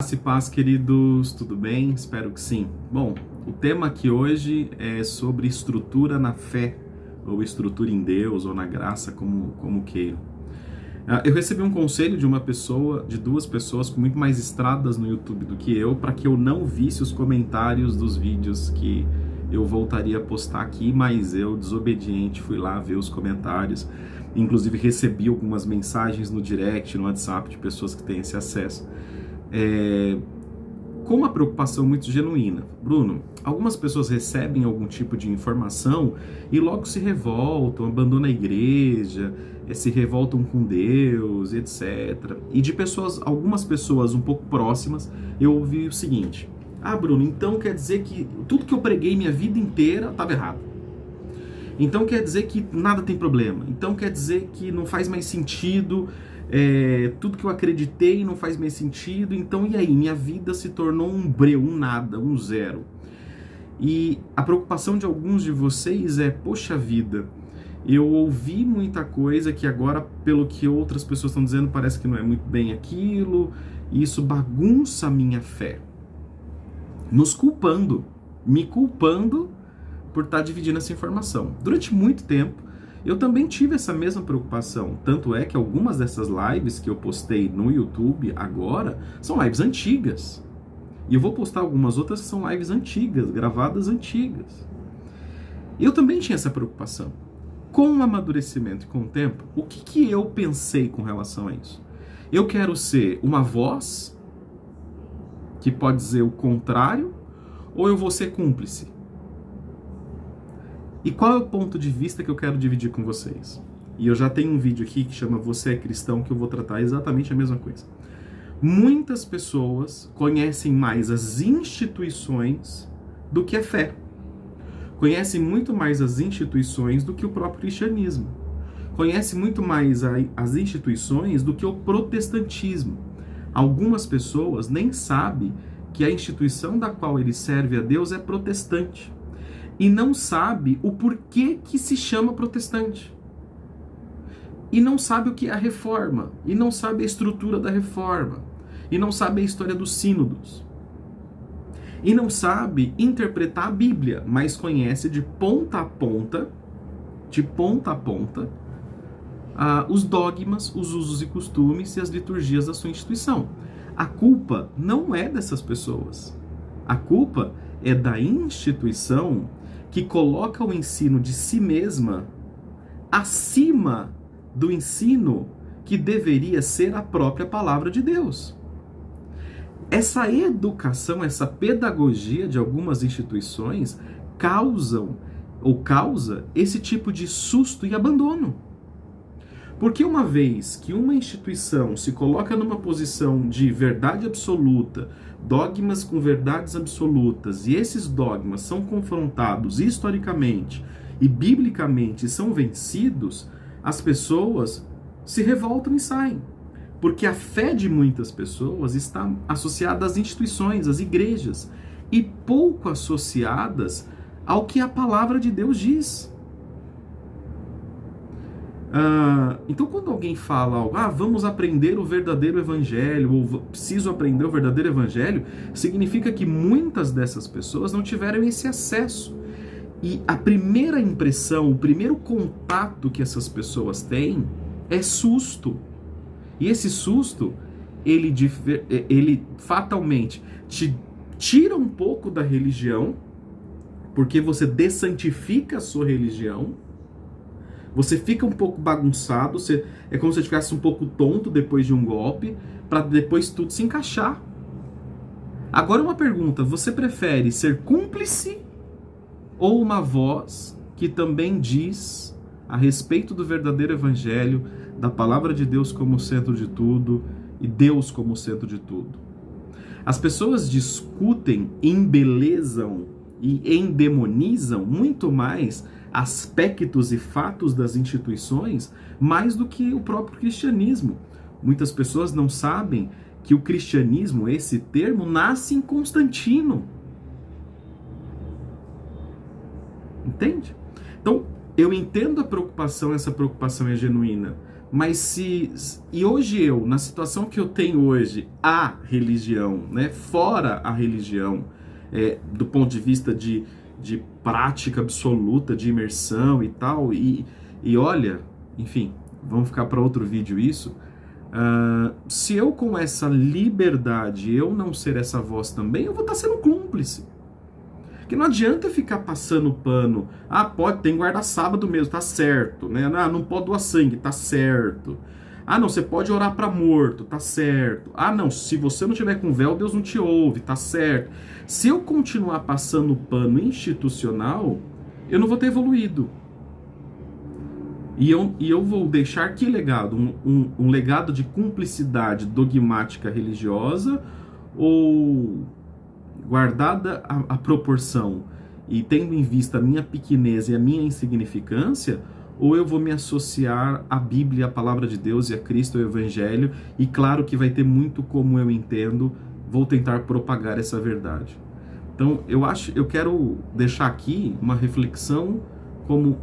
Graça e paz, queridos, tudo bem? Espero que sim. Bom, o tema aqui hoje é sobre estrutura na fé, ou estrutura em Deus, ou na graça, como queiram. Eu recebi um conselho de uma pessoa, de duas pessoas com muito mais estradas no YouTube do que eu, para que eu não visse os comentários dos vídeos que eu voltaria a postar aqui, mas eu, desobediente, fui lá ver os comentários. Inclusive recebi algumas mensagens no direct, no WhatsApp, de pessoas que têm esse acesso. Com uma preocupação muito genuína. Bruno, algumas pessoas recebem algum tipo de informação e logo se revoltam, abandonam a igreja, se revoltam com Deus, etc. E de algumas pessoas um pouco próximas, eu ouvi o seguinte: Bruno, então quer dizer que tudo que eu preguei minha vida inteira estava errado. Então quer dizer que nada tem problema. Então quer dizer que não faz mais sentido, tudo que eu acreditei não faz mais sentido. Então e aí? Minha vida se tornou um breu, um nada, um zero. E a preocupação de alguns de vocês é, poxa vida, eu ouvi muita coisa que agora, pelo que outras pessoas estão dizendo, parece que não é muito bem aquilo, e isso bagunça a minha fé. Nos culpando, me culpando por estar dividindo essa informação. Durante muito tempo, eu também tive essa mesma preocupação. Tanto é que algumas dessas lives que eu postei no YouTube agora são lives antigas. E eu vou postar algumas outras que são lives antigas, gravadas antigas. Eu também tinha essa preocupação. Com o amadurecimento e com o tempo, o que eu pensei com relação a isso? Eu quero ser uma voz que pode dizer o contrário, ou eu vou ser cúmplice? E qual é o ponto de vista que eu quero dividir com vocês? E eu já tenho um vídeo aqui que chama Você é Cristão, que eu vou tratar exatamente a mesma coisa. Muitas pessoas conhecem mais as instituições do que a fé. Conhecem muito mais as instituições do que o próprio cristianismo. Conhecem muito mais as instituições do que o protestantismo. Algumas pessoas nem sabem que a instituição da qual ele serve a Deus é protestante. E não sabe o porquê que se chama protestante. E não sabe o que é a reforma. E não sabe a estrutura da reforma. E não sabe a história dos sínodos. E não sabe interpretar a Bíblia, mas conhece de ponta a ponta, os dogmas, os usos e costumes e as liturgias da sua instituição. A culpa não é dessas pessoas. A culpa é da instituição que coloca o ensino de si mesma acima do ensino que deveria ser a própria palavra de Deus. Essa educação, essa pedagogia de algumas instituições causa esse tipo de susto e abandono. Porque uma vez que uma instituição se coloca numa posição de verdade absoluta, dogmas com verdades absolutas, e esses dogmas são confrontados historicamente e biblicamente são vencidos, as pessoas se revoltam e saem. Porque a fé de muitas pessoas está associada às instituições, às igrejas, e pouco associadas ao que a palavra de Deus diz. Então quando alguém fala algo, vamos aprender o verdadeiro evangelho, ou preciso aprender o verdadeiro evangelho, significa que muitas dessas pessoas não tiveram esse acesso. E a primeira impressão, o primeiro contato que essas pessoas têm é susto. E esse susto, ele fatalmente te tira um pouco da religião, porque você dessantifica a sua religião. Você fica um pouco bagunçado, é como se você estivesse um pouco tonto depois de um golpe, para depois tudo se encaixar. Agora uma pergunta, você prefere ser cúmplice ou uma voz que também diz a respeito do verdadeiro evangelho, da palavra de Deus como centro de tudo e Deus como centro de tudo? As pessoas discutem, embelezam e endemonizam muito mais aspectos e fatos das instituições mais do que o próprio cristianismo. Muitas pessoas não sabem que o cristianismo, esse termo, nasce em Constantino. Entende? Então, eu entendo a preocupação, essa preocupação é genuína, E hoje na situação que eu tenho hoje, a religião, né, fora a religião, do ponto de vista de prática absoluta, de imersão e tal, e olha, enfim, vamos ficar para outro vídeo isso. Se eu com essa liberdade, eu não ser essa voz também, eu vou estar sendo cúmplice. Porque não adianta ficar passando pano. Pode, tem guarda-sábado mesmo, tá certo, né? Não pode doar sangue, tá certo. Não, você pode orar para morto, tá certo. Não, se você não tiver com véu, Deus não te ouve, tá certo. Se eu continuar passando pano institucional, eu não vou ter evoluído. E eu vou deixar que legado? Um legado de cumplicidade dogmática religiosa, ou, guardada a proporção e tendo em vista a minha pequenez e a minha insignificância, ou eu vou me associar à Bíblia, à Palavra de Deus e a Cristo, ao Evangelho, e claro que vai ter muito como eu entendo, vou tentar propagar essa verdade. Então eu quero deixar aqui uma reflexão como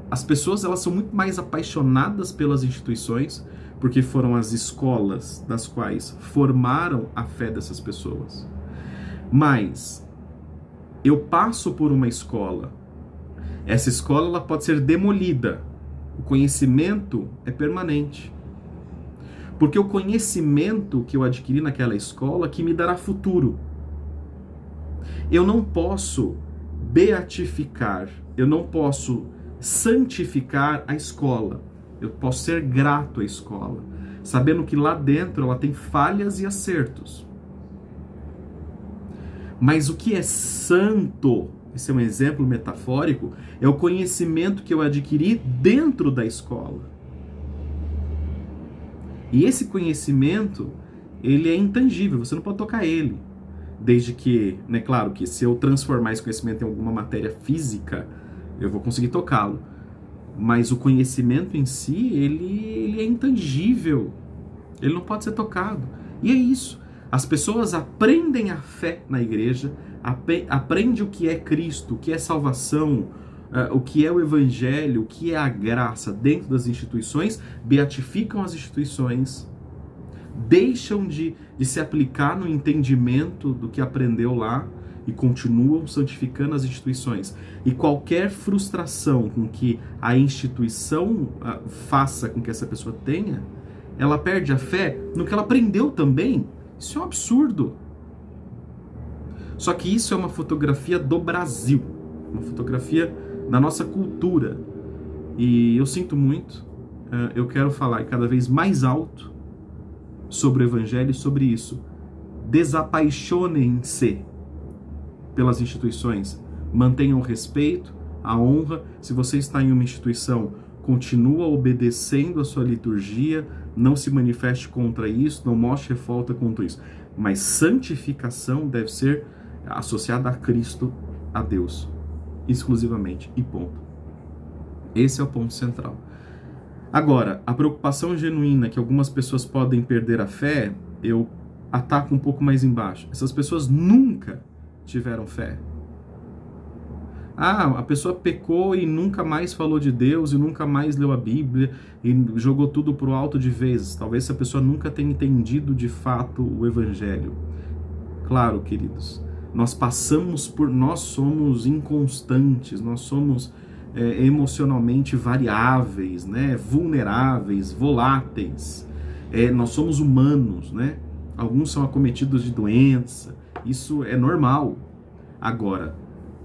as pessoas, elas são muito mais apaixonadas pelas instituições, porque foram as escolas das quais formaram a fé dessas pessoas. Mas eu passo por uma escola, essa escola ela pode ser demolida, o conhecimento é permanente, porque o conhecimento que eu adquiri naquela escola que me dará futuro. Eu não posso beatificar, eu não posso santificar a escola, eu posso ser grato à escola, sabendo que lá dentro ela tem falhas e acertos. Mas o que é santo, esse é um exemplo metafórico, é o conhecimento que eu adquiri dentro da escola. E esse conhecimento, ele é intangível, você não pode tocar ele. Desde que, né, claro que se eu transformar esse conhecimento em alguma matéria física, eu vou conseguir tocá-lo. Mas o conhecimento em si, ele é intangível. Ele não pode ser tocado. E é isso. As pessoas aprendem a fé na igreja, aprendem o que é Cristo, o que é salvação, o que é o Evangelho, o que é a graça dentro das instituições, beatificam as instituições, deixam de se aplicar no entendimento do que aprendeu lá e continuam santificando as instituições. E qualquer frustração com que a instituição faça com que essa pessoa tenha, ela perde a fé no que ela aprendeu também. Isso é um absurdo. Só que isso é uma fotografia do Brasil, uma fotografia da nossa cultura. E eu sinto muito, eu quero falar cada vez mais alto sobre o Evangelho e sobre isso. Desapaixonem-se pelas instituições, mantenham o respeito, a honra. Se você está em uma instituição, continua obedecendo a sua liturgia, não se manifeste contra isso, não mostre revolta contra isso. Mas santificação deve ser associada a Cristo, a Deus, exclusivamente, e ponto. Esse é o ponto central. Agora, a preocupação genuína que algumas pessoas podem perder a fé, eu ataco um pouco mais embaixo. Essas pessoas nunca tiveram fé. A pessoa pecou e nunca mais falou de Deus e nunca mais leu a Bíblia e jogou tudo pro alto de vezes. Talvez essa pessoa nunca tenha entendido de fato o Evangelho. Claro, queridos, nós somos inconstantes, nós somos emocionalmente variáveis, né? Vulneráveis, voláteis. Nós somos humanos, né? Alguns são acometidos de doença, isso é normal. Agora,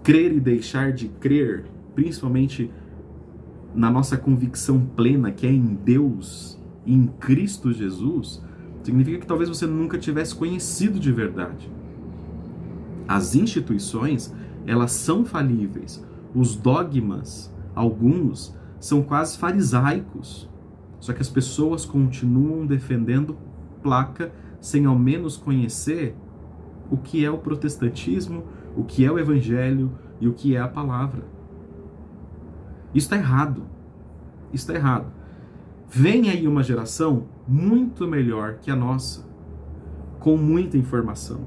crer e deixar de crer, principalmente na nossa convicção plena que é em Deus, em Cristo Jesus, significa que talvez você nunca tivesse conhecido de verdade. As instituições, elas são falíveis. Os dogmas, alguns, são quase farisaicos. Só que as pessoas continuam defendendo placa sem ao menos conhecer o que é o protestantismo, o que é o Evangelho e o que é a palavra. Isso está errado. Isso está errado. Vem aí uma geração muito melhor que a nossa, com muita informação,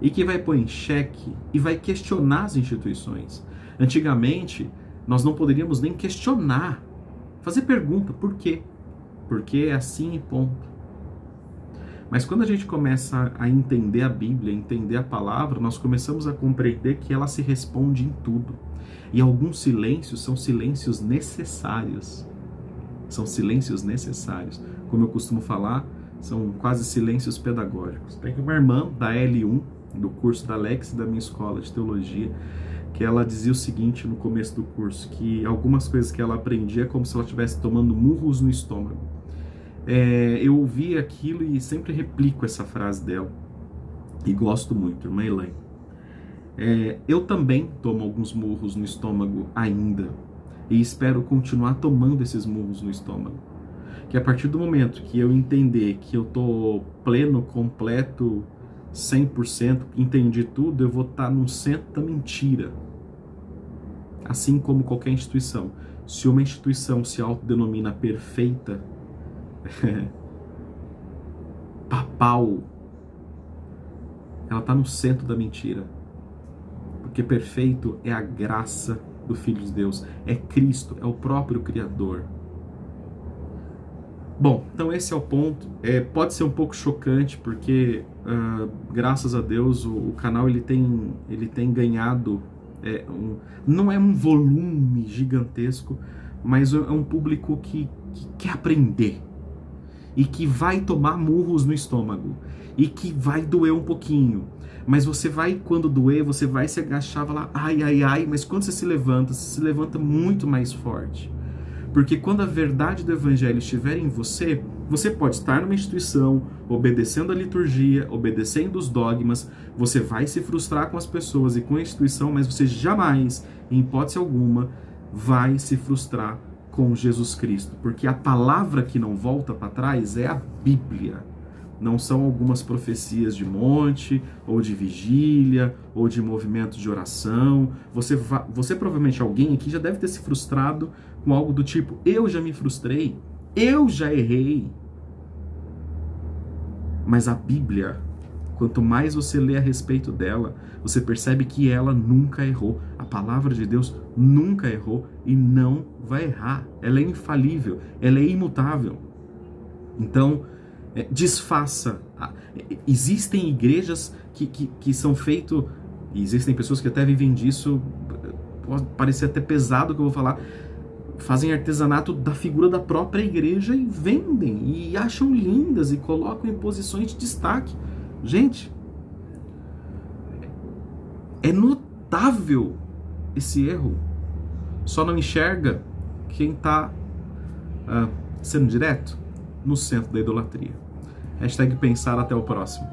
e que vai pôr em xeque e vai questionar as instituições. Antigamente, nós não poderíamos nem questionar Fazer pergunta, por quê? Porque é assim e ponto. Mas quando a gente começa a entender a Bíblia, entender a palavra, nós começamos a compreender que ela se responde em tudo. E alguns silêncios são silêncios necessários. São silêncios necessários. Como eu costumo falar, são quase silêncios pedagógicos. Tem uma irmã da L1, do curso da Alex, da minha escola de teologia, que ela dizia o seguinte no começo do curso, que algumas coisas que ela aprendia é como se ela estivesse tomando murros no estômago. Eu ouvi aquilo e sempre replico essa frase dela. E gosto muito, irmã Elaine. Eu também tomo alguns murros no estômago ainda. E espero continuar tomando esses murros no estômago. Que a partir do momento que eu entender que eu estou pleno, completo, 100%, entendi tudo, eu vou estar no centro da mentira. Assim como qualquer instituição. Se uma instituição se autodenomina perfeita, papal, ela está no centro da mentira, porque perfeito é a graça do Filho de Deus, é Cristo, é o próprio Criador. Bom, então esse é o ponto. Pode ser um pouco chocante, porque graças a Deus o canal ele tem ganhado, não é um volume gigantesco, mas é um público que quer aprender. E que vai tomar murros no estômago. E que vai doer um pouquinho. Mas você vai, quando doer, você vai se agachar e falar, ai, ai, ai. Mas quando você se levanta muito mais forte. Porque quando a verdade do Evangelho estiver em você, você pode estar numa instituição, obedecendo a liturgia, obedecendo os dogmas. Você vai se frustrar com as pessoas e com a instituição, mas você jamais, em hipótese alguma, vai se frustrar com Jesus Cristo, porque a palavra que não volta para trás é a Bíblia. Não são algumas profecias de monte, ou de vigília, ou de movimento de oração. Você provavelmente, alguém aqui já deve ter se frustrado com algo do tipo, eu já me frustrei, eu já errei. Mas a Bíblia, quanto mais você lê a respeito dela, você percebe que ela nunca errou. A palavra de Deus nunca errou e não vai errar. Ela é infalível, ela é imutável. Então, desfaça. Existem igrejas que são feitas, e existem pessoas que até vivem disso, pode parecer até pesado o que eu vou falar, fazem artesanato da figura da própria igreja e vendem, e acham lindas, e colocam em posições de destaque. Gente, é notável esse erro. Só não enxerga quem está sendo direto no centro da idolatria. #pensar, até o próximo.